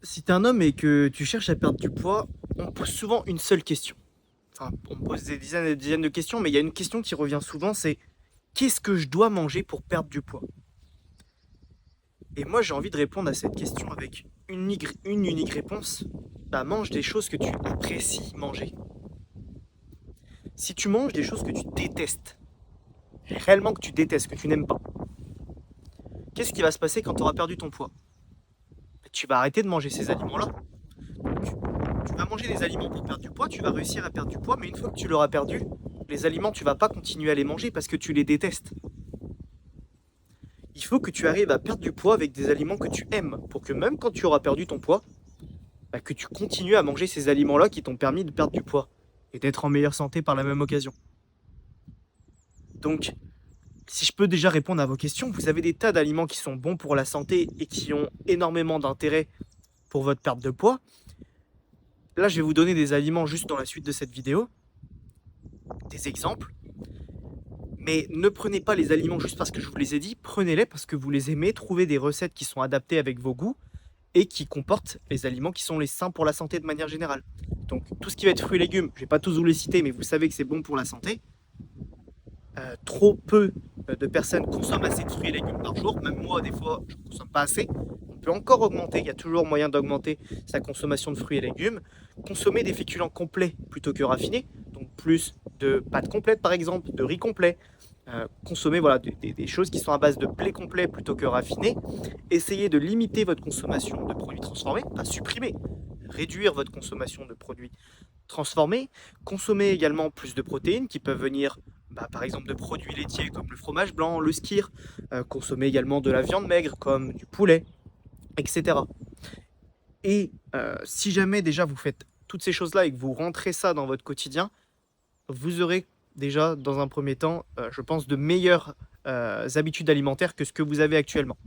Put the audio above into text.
Si tu es un homme et que tu cherches à perdre du poids, on pose souvent une seule question. Enfin, on me pose des dizaines et des dizaines de questions, mais il y a une question qui revient souvent, c'est: qu'est-ce que je dois manger pour perdre du poids? Et moi, j'ai envie de répondre à cette question avec une unique réponse. Bah, mange des choses que tu apprécies manger. Si tu manges des choses que tu détestes, réellement que tu détestes, que tu n'aimes pas, qu'est-ce qui va se passer quand tu auras perdu ton poids? Tu vas arrêter de manger ces aliments-là. Tu vas manger des aliments pour perdre du poids, tu vas réussir à perdre du poids, mais une fois que tu l'auras perdu, les aliments, tu vas pas continuer à les manger parce que tu les détestes. Il faut que tu arrives à perdre du poids avec des aliments que tu aimes, pour que même quand tu auras perdu ton poids, bah, que tu continues à manger ces aliments-là qui t'ont permis de perdre du poids et d'être en meilleure santé par la même occasion. Donc, si je peux déjà répondre à vos questions, vous avez des tas d'aliments qui sont bons pour la santé et qui ont énormément d'intérêt pour votre perte de poids. Là, je vais vous donner des aliments juste dans la suite de cette vidéo, des exemples. Mais ne prenez pas les aliments juste parce que je vous les ai dit, prenez-les parce que vous les aimez, trouvez des recettes qui sont adaptées avec vos goûts et qui comportent les aliments qui sont les sains pour la santé de manière générale. Donc tout ce qui va être fruits et légumes, je ne vais pas tous vous les citer, mais vous savez que c'est bon pour la santé. Trop peu de personnes consomment assez de fruits et légumes par jour, même moi des fois je ne consomme pas assez. On peut encore augmenter, il y a toujours moyen d'augmenter sa consommation de fruits et légumes. Consommer des féculents complets plutôt que raffinés, donc plus de pâtes complètes par exemple, de riz complet. Consommer voilà, des choses qui sont à base de blé complet plutôt que raffiné. Essayez de limiter votre consommation de produits transformés, pas supprimer, réduire votre consommation de produits transformés. Consommer également plus de protéines qui peuvent venir par exemple de produits laitiers comme le fromage blanc, le skyr. Consommer également de la viande maigre comme du poulet, etc. Et si jamais déjà vous faites toutes ces choses-là et que vous rentrez ça dans votre quotidien, vous aurez déjà dans un premier temps, je pense, de meilleures habitudes alimentaires que ce que vous avez actuellement.